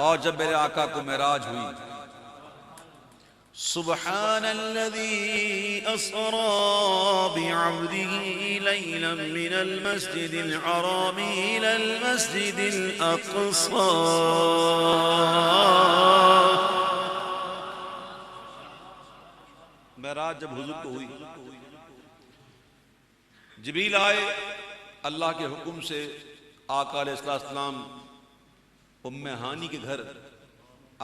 اور جب میرے آقا کو معراج ہوئی، سبحان الذي اسرى بعبده ليلا من المسجد الحرام الى المسجد الاقصى، معراج جب حضور کو ہوئی، جبریل آئے اللہ کے حکم سے، آقا علیہ السلام ام ہانی کے گھر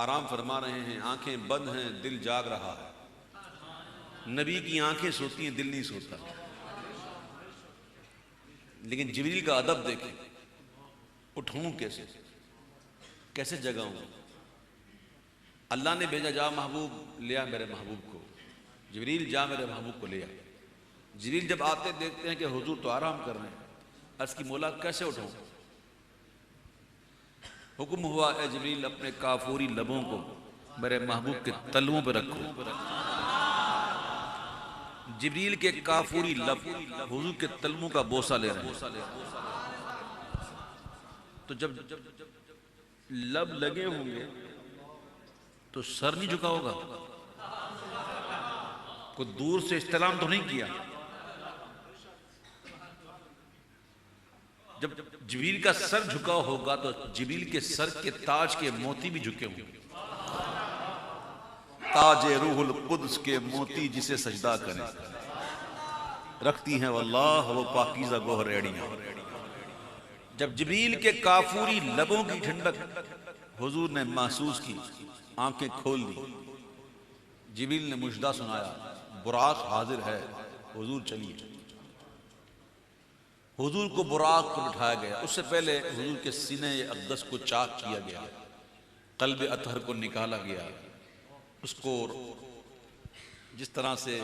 آرام فرما رہے ہیں، آنکھیں بند ہیں، دل جاگ رہا ہے۔ نبی کی آنکھیں سوتی ہیں، دل نہیں سوتا، لیکن جبریل کا ادب دیکھیں، اٹھوں کیسے، کیسے جگاؤں؟ اللہ نے بھیجا، جا محبوب لیا میرے محبوب کو، جبریل جا میرے محبوب کو لیا۔ جبریل جب آتے دیکھتے ہیں کہ حضور تو آرام کر رہے ہیں، عرض کی مولا کیسے اٹھوں؟ حکم ہوا، اے جبریل اپنے کافوری لبوں کو میرے محبوب کے تلووں پہ رکھو۔ جبریل کے کافوری لب حضور کے تلووں کا بوسہ لے رہے ہیں، تو جب لب لگے ہوں گے تو سر نہیں جھکا ہوگا، کوئی دور سے استلام تو نہیں کیا۔ جب جبریل کا سر جھکا ہوگا تو جبریل کے سر کے تاج کے موتی بھی جھکے ہوں گے۔ تاج روح القدس کے موتی جسے سجدہ کریں، رکھتی ہیں واللہ وہ پاکیزہ گوہر ایڑیاں۔ جب جبریل کے کافوری لبوں کی ٹھنڈک حضور نے محسوس کی، آنکھیں کھول دی، جبریل نے مژدہ سنایا، براق حاضر ہے، حضور چلیے۔ حضور کو براق پر اٹھایا گیا، اس سے پہلے حضور کے سینے اقدس کو چاک کیا گیا، قلب اطہر کو نکالا گیا، اس کو جس طرح سے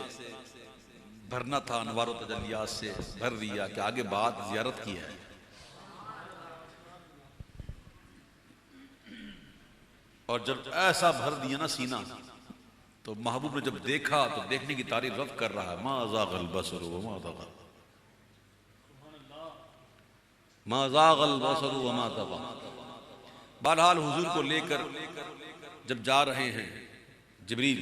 بھرنا تھا انوار و تجلیات سے بھر دیا کہ آگے بعد زیارت کی ہے۔ اور جب ایسا بھر دیا نا سینہ، تو محبوب نے جب دیکھا تو دیکھنے کی تعریف رب کر رہا ہے، ما زاغ البصر وما طغى، ما زاغ البصر وما طغى۔ بہرحال حضور کو لے کر جب جا رہے ہیں جبریل،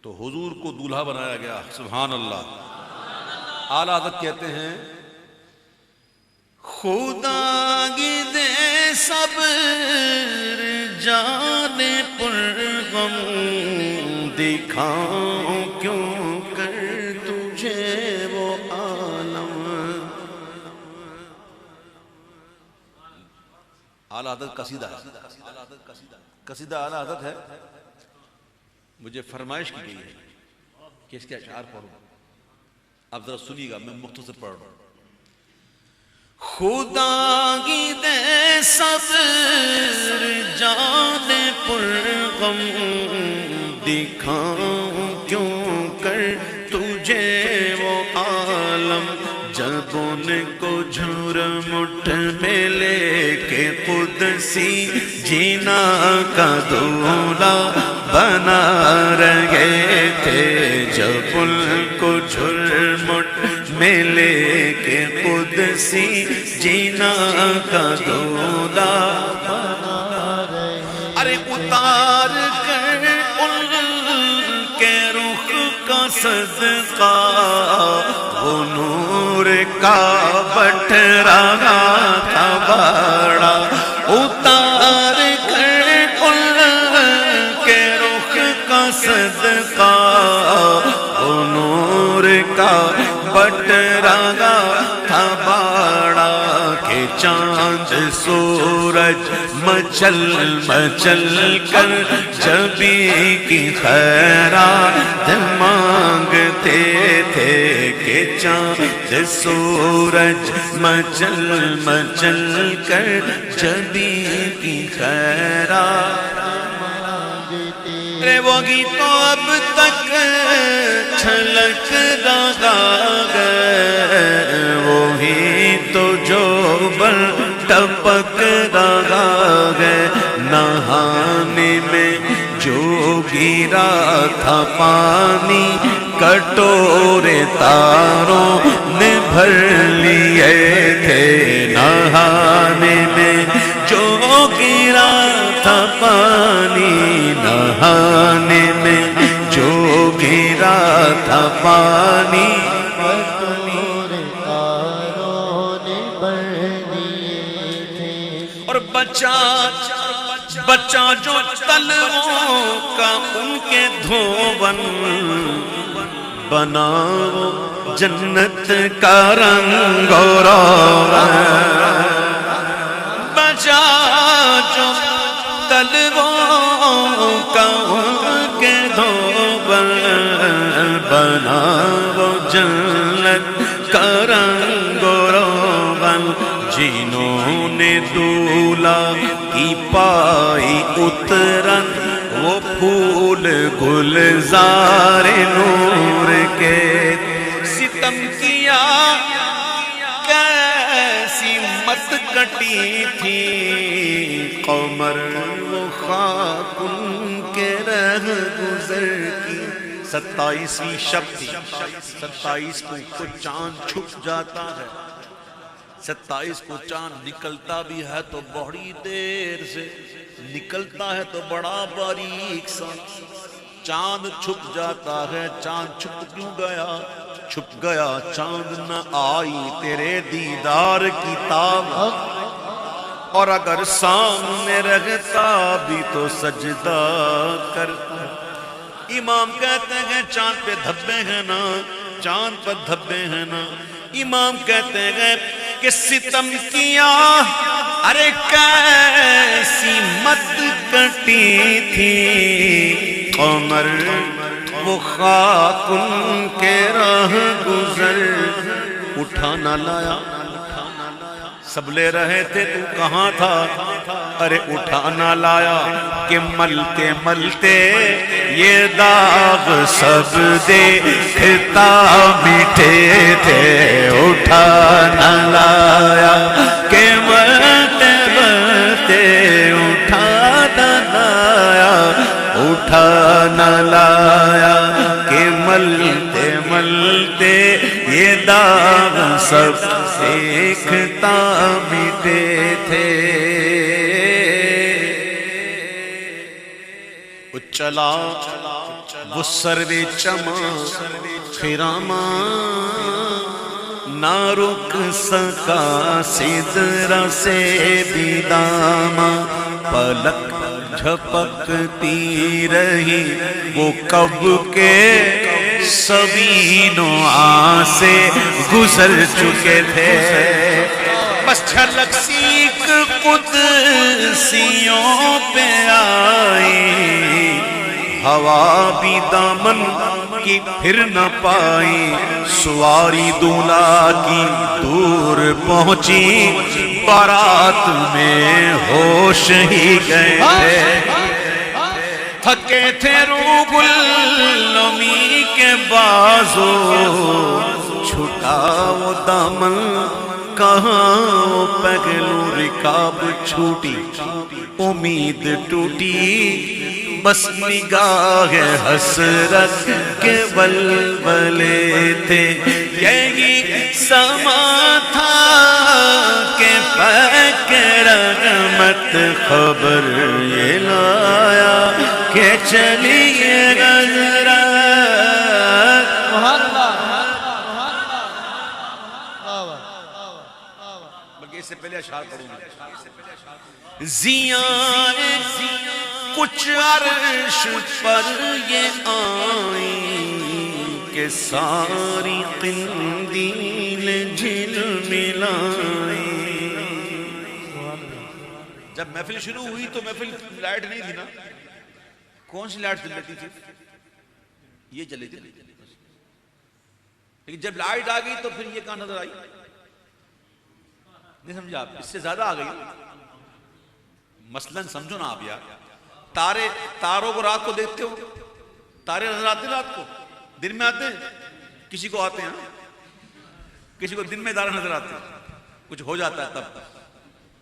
تو حضور کو دولہا بنایا گیا، سبحان اللہ۔ اعلیٰ حضرت کہتے ہیں، خدا کی دے صبر جان پر غم، دکھاؤں کیوں کر تجھے وہ عالم۔ اعلیٰ حضرت قصیدہ ہے، قصیدہ اعلیٰ حضرت ہے، مجھے فرمائش کی گئی ہے کہ اس کے اشعار پڑھوں، اب ذرا سنیے گا، میں مختصر پڑھ رہا ہوں۔ خدا کی دے صبر جان پر غم، دکھاؤں کیوں کر تجھے وہ عالم، جب ان کو جھرمٹ میں لے کے قدسی جینا کا دولہا بنا رہے تھے، جب ان کو جھرمٹ میں لے کے قدسی جینا کا دولہا بنا رہے، ارے اتار کر ان کے رخ کا صدقہ، وہ نور کا بٹ رہا تھا بڑا، اتار کر ان کے رخ کا صدقہ، وہ نور کا بٹ رہا تھا بڑا، کہ چاند سورج مچل مچل کر جبی کی خیرات مانگتے تھے، کہ چاند سورج مچل مچل کر جبی کی خیرات مانگتے، رے وہی تو اب تک چھلک رہا ہے، وہی تو جو بر ٹپک رہا ہے، نہانے میں جو گرا تھا پانی، کٹورے تاروں نے بھر لیے تھے، نہانے میں جو گرا تھا بچا جو تلووں کا ان کے دھون بنا وہ جنت کا رنگ و روغن بچا جو تلووں کا ان کے دھون بنا وہ جنت کا رنگ و روغن جنہوں نے دولا کی پائی اترن وہ پھول گلزار نور کے ستم کیا کیسی مت کٹی تھی قمر وہ خاک ان کے رہ گزر کی 27ویں شب تھی 27 کو چاند چھپ جاتا ہے 27 کو چاند نکلتا بھی ہے تو بڑی دیر سے نکلتا ہے تو بڑا باریک سا چاند چھپ جاتا ہے چاند چھپ کیوں گیا چھپ گیا چاند نہ آئی تیرے دیدار کی تاب اور اگر سامنے رہتا بھی تو سجدہ کرتا امام کہتے ہیں چاند پہ دھبے ہیں نا چاند پر دھبے ہیں نا امام کہتے ہیں کہ ستم کیا ارے کیسی مت کٹی تھی قمر وہ خاک ان کے راہ گزر اٹھا نہ لایا سب لے رہے تھے تو کہاں تھا ارے اٹھا نہ لایا کہ ملتے ملتے یہ داغ سب دیکھتا میٹھے تھے اٹھا نہ لایا کہ ملتے ملتے اٹھا نہ لایا اٹھا نہ لایا کہ ملتے ملتے یہ داغ سب دیکھتا میٹھے تھے چلا وہ سروے چما خراما نہ رک سکا سدرا سے بھی داما پلک جھپکتی رہی وہ کب کے سبینوں سے گزر چکے تھے بس جھلک سیکھ قدسیوں پہ آئی ہوا بھی دامن کی پھر نہ پائی سواری دولا کی دور پہنچی بارات میں ہوش ہی گئے تھے تھکے تھے روح النمی کے بازو چھٹا وہ دامن کہاں وہ پہلو رکاب چھوٹی امید ٹوٹی بس نگاہ حسرت کے ولولے تھے یہی سما تھا کہ پاک رحمت خبر یہ لایا کہ چلیے نظر سے پہلے اشعار پڑھوں گا زیاں کچھ عرش پر یہ آئیں کہ ساری قندیل جھلملائیں جب محفل شروع ہوئی تو محفل لائٹ نہیں تھی نا کون سی لائٹ جل رہی تھی یہ جلے تھی لیکن جب لائٹ آ گئی تو پھر یہ کہاں نظر آئی نہیں سمجھا آپ اس سے زیادہ آ گئی مثلاً سمجھو نا آپ یار تاروں کو رات کو دیکھتے ہو تارے نظر آتے ہیں رات کو دن میں آتے ہیں کسی کو آتے ہیں کسی کو دن میں تارے نظر آتے ہیں کچھ ہو جاتا ہے تب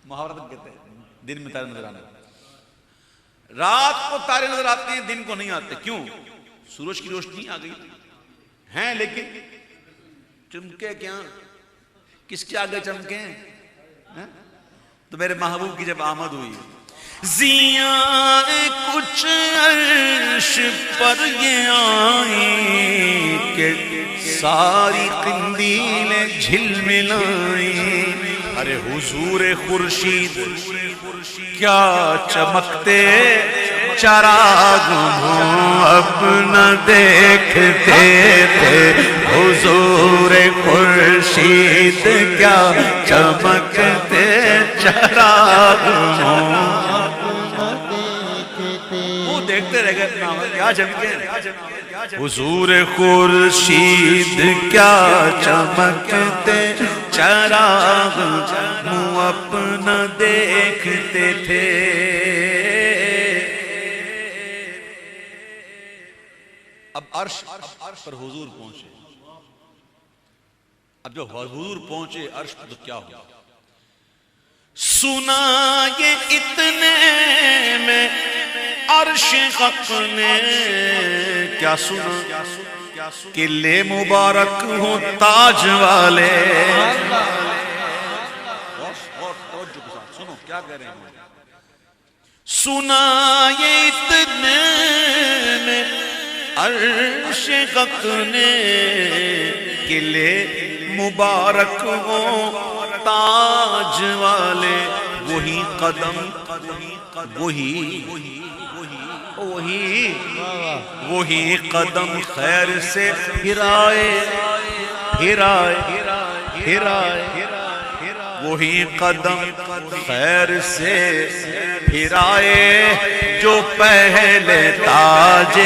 محاورت کہتے ہیں دن میں تارے نظر آنے رات کو تارے نظر آتے ہیں دن کو نہیں آتے کیوں سورج کی روشنی آ گئی ہیں لیکن چمکے کیا کس کے آگے چمکے تو میرے محبوب کی جب آمد ہوئی زیاں کچھ عرش پر یہ آئیں کہ ساری قندیلیں جھلملائیں ارے حضور خورشید کیا چمکتے چراغ ہوں اپنا دیکھتے تھے حضور خورشید کیا چمکتے چراغ ہوں وہ دیکھتے رہ گئے کیا چمکے حضور خورشید کیا چمکتے چراغ ہوں اپنا دیکھتے تھے اب عرش پر حضور پہنچے اب جو حضور پہنچے عرش پر تو کیا ہوا سنا یہ اتنے میں عرش حق نے کیا سنا قلعے مبارک ہوں تاج والے سنو کیا کہہ رہے ہیں سنا یہ اتنے میں عرش حق نے قلعے مبارک ہوں تاج والے وہی قدم وہی قدم خیر سے وہی قدم خیر سے پھرائے جو پہلے تاج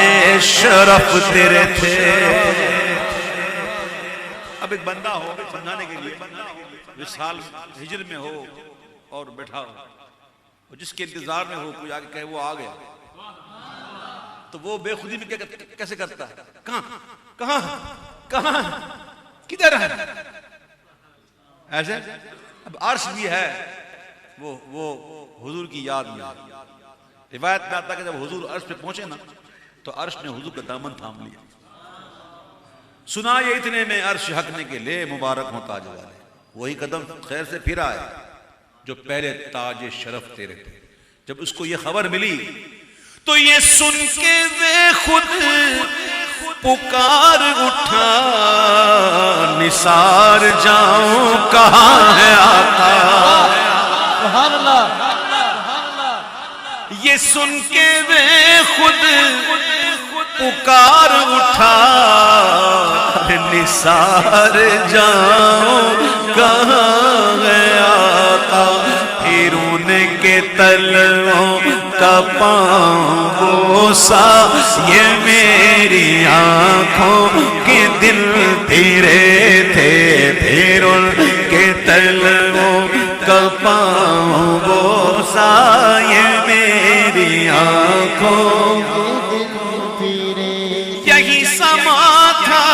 شرف تیرے تھے اب ایک بندہ ہو سمجھانے کے لیے وصال ہجر میں ہو اور بیٹھا ہو جس کے انتظار میں ہو کوئی آگے کہے وہ آ گیا تو وہ بے خودی میں کیسے کرتا ہے کہاں کدھر ہے ایسے اب عرش بھی ہے وہ حضور کی یاد میں روایت میں آتا ہے کہ جب حضور عرش پہ پہنچے نا تو عرش نے حضور کا دامن تھام لیا سنا یہ اتنے میں عرش حقنے کے لئے مبارک ہوں تاج والے وہی قدم خیر سے پھر آئے جو پہلے تاج شرف تیرے تھے جب اس کو یہ خبر ملی تو یہ سن کے وہ خود پکار اٹھا نثار جاؤں کہاں ہے آقا سبحان اللہ یہ سن کے وہ خود پکار اٹھا نثار جاؤں کہاں ہے آقا پھر ان کے تلووں کا پاؤں بوسا یہ میری آنکھوں کے دل تیرے تھے پھر ان کے تلووں کا پاؤں بوسا یہ میری آنکھوں یہی سما تھا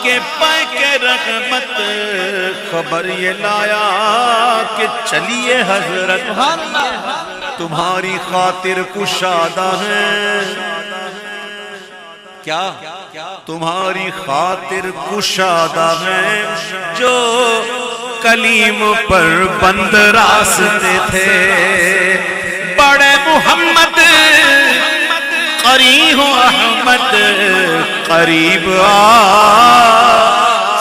کہ پاک رحمت خبر یہ لایا کہ چلیے حضرت تمہاری خاطر کشادہ ہے کیا تمہاری خاطر کشادہ ہے جو کلیم پر بند راستے تھے بڑے محمد قریب احمد قریب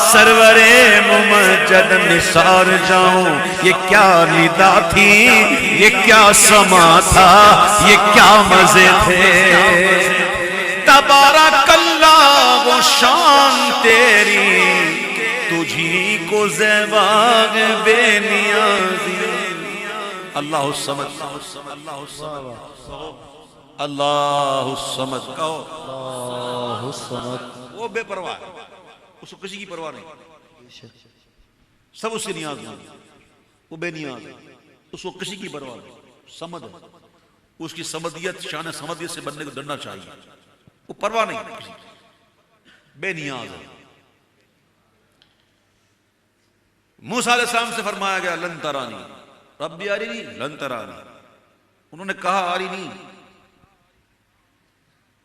سرور ممجد نثار جاؤں یہ کیا ندا تھی یہ کیا سما تھا یہ کیا مزے تھے تبارک اللہ وہ شان تیری تجھی کو زیباغ بے نیازی اللہ الصمد اللہ الصمد کہو اللہ الصمد وہ بے پرواہ ہے اس کو کسی کی پرواہ نہیں سب اس سے نیاز نہیں وہ بے نیاز ہے اس کو کسی کی پرواہ نہیں سمد ہے اس کی سمدیت شان سمدیت سے بننے کو ڈرنا چاہیے وہ پرواہ نہیں کسی بے نیاز ہے موسیٰ علیہ السلام سے فرمایا گیا لن ترانی ربی ارنی لن ترانی انہوں نے کہا ارنی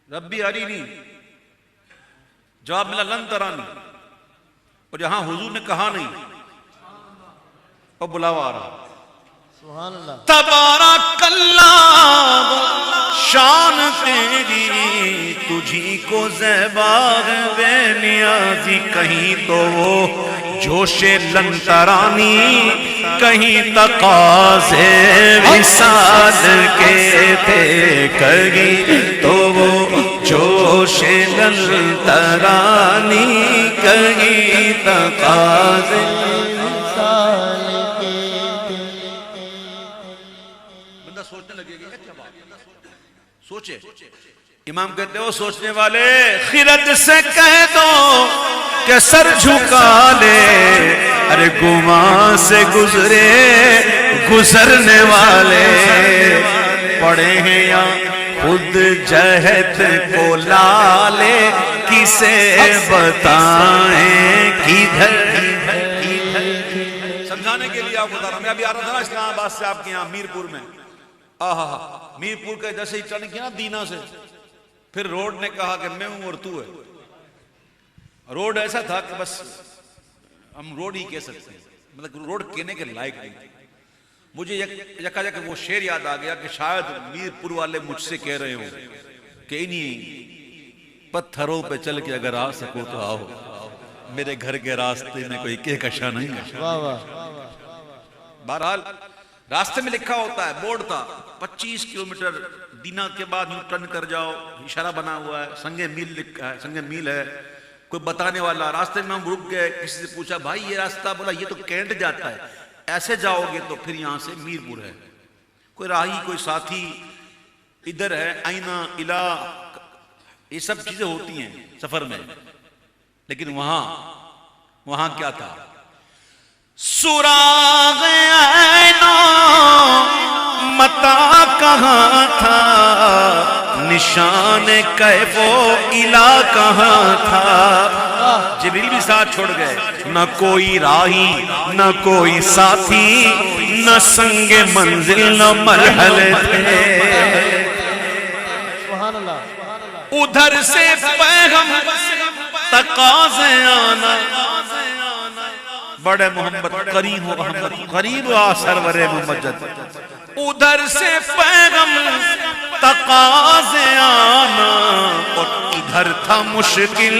ربی ارنی جواب ملا لن ترانی اور جہاں حضور نے کہا نہیں اور بلاوا آ رہا سبحان اللہ تبارک اللہ شان تیری تجھی کو زیباغ بے نیازی، کہیں تو وہ جوش لنترانی، کہیں تقاضے وصال کے تھے، کہیں تو وہ جوش لنترانی، کہیں تقاضے وصال کے تھے۔ بندہ سوچنے لگے گا کیا بات، سوچے۔ امام کہتے ہو سوچنے والے خرد سے کہہ دو کہ سر جھکا لے، ارے گمان سے گزرے گزرنے والے، پڑے ہیں یا خود جہت کو لالے، کسے بتائیں کدھر۔ سمجھانے کے لیے آپ کو بتا رہا ہوں، میں ابھی آ رہا تھا نا اسلام آباد سے آپ کے یہاں میرپور میں، میرپور کا جیسے ہی ٹرن کیا نا دینا سے، پھر روڈ نے کہا کہ میں ہوں اور تو ہے۔ روڈ ایسا تھا کہ بس ہم روڈ ہی کہہ سکتے ہیں، مطلب روڈ کہنے کے لائق نہیں۔ مجھے یکا یک وہ شعر یاد آ گیا کہ شاید میرپور والے مجھ سے کہہ رہے ہوں کہ انہی پتھروں پہ چل کے اگر آ سکو تو آؤ، میرے گھر کے راستے میں کوئی کہکشاں نہیں ہے۔ بہرحال راستے میں لکھا ہوتا ہے، بورڈ تھا 25 کلومیٹر دینا کے بعد یوں ٹرن کر جاؤ، اشارہ بنا ہوا ہے، سنگ میل لکھا ہے، سنگ میل ہے، کوئی بتانے والا۔ راستے میں ہم رک گئے، کسی سے پوچھا بھائی یہ راستہ، بولا یہ تو کینٹ جاتا ہے، ایسے جاؤ گے تو پھر یہاں سے میرپور ہے۔ کوئی راہی کوئی ساتھی ادھر ہے، آئینہ الہ، یہ سب چیزیں ہوتی ہیں سفر میں، لیکن وہاں کیا تھا؟ سراغ عینوں متا کہاں تھا، نشان کیف و الہ کہاں تھا۔ جبریل بھی ساتھ چھوڑ گئے، نہ کوئی راہی نہ کوئی ساتھی، نہ سنگ منزل نہ مرحلے تھے۔ ادھر سے پیغام تقاضے آنا، بڑے محمد قریب ہو احمد قریب آ سرور ممجد، ادھر سے پیغام تقاضے آنا، اور ادھر تھا مشکل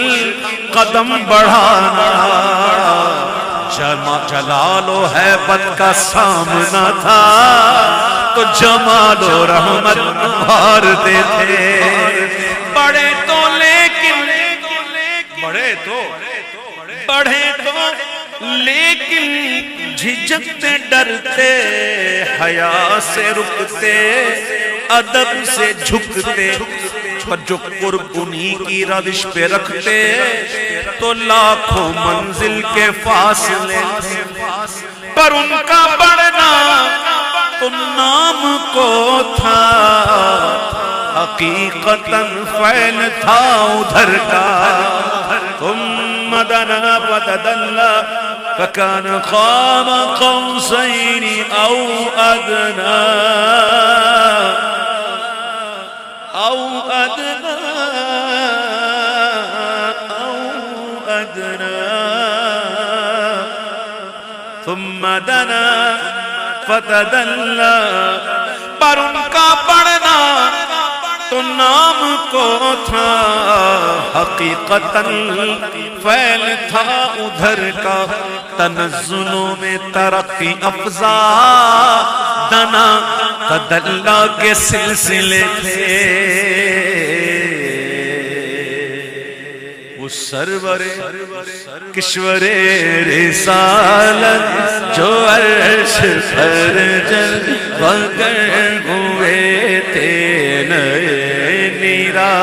قدم بڑھانا۔ جلال و حیبت کا سامنا تھا تو جمال و رحمت بھارتے تھے۔ بڑے تو لیکن لیکن جھجکتے ڈرتے، حیا سے رکتے ادب سے جھکتے، پر جو قرب انہی کی روش پہ رکھتے تو لاکھوں منزل کے فاصلے تھے۔ پر ان کا بڑھنا تو نام کو تھا، حقیقتاً فعل تھا ادھر کا۔ ثم دنا فتدلى فكان قاب قوسين أو أدنى ثم دنا فتدلى، پر ان کا بڑھنا تو نام کو تھا، حقیقتاً فعل تھا ادھر کا۔ تنزلوں میں ترقی افزا، دنا تدلہ کے سلسلے تھے۔ وہ سرور کشور رسالت جو عرش پر جلوہ گر ہوئے تھے، نئے نیرا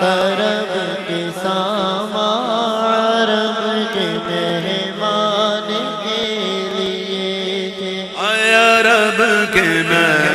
عرب کے سامان، عرب کے مہمان کے لیے تھے، عرب کے مہمان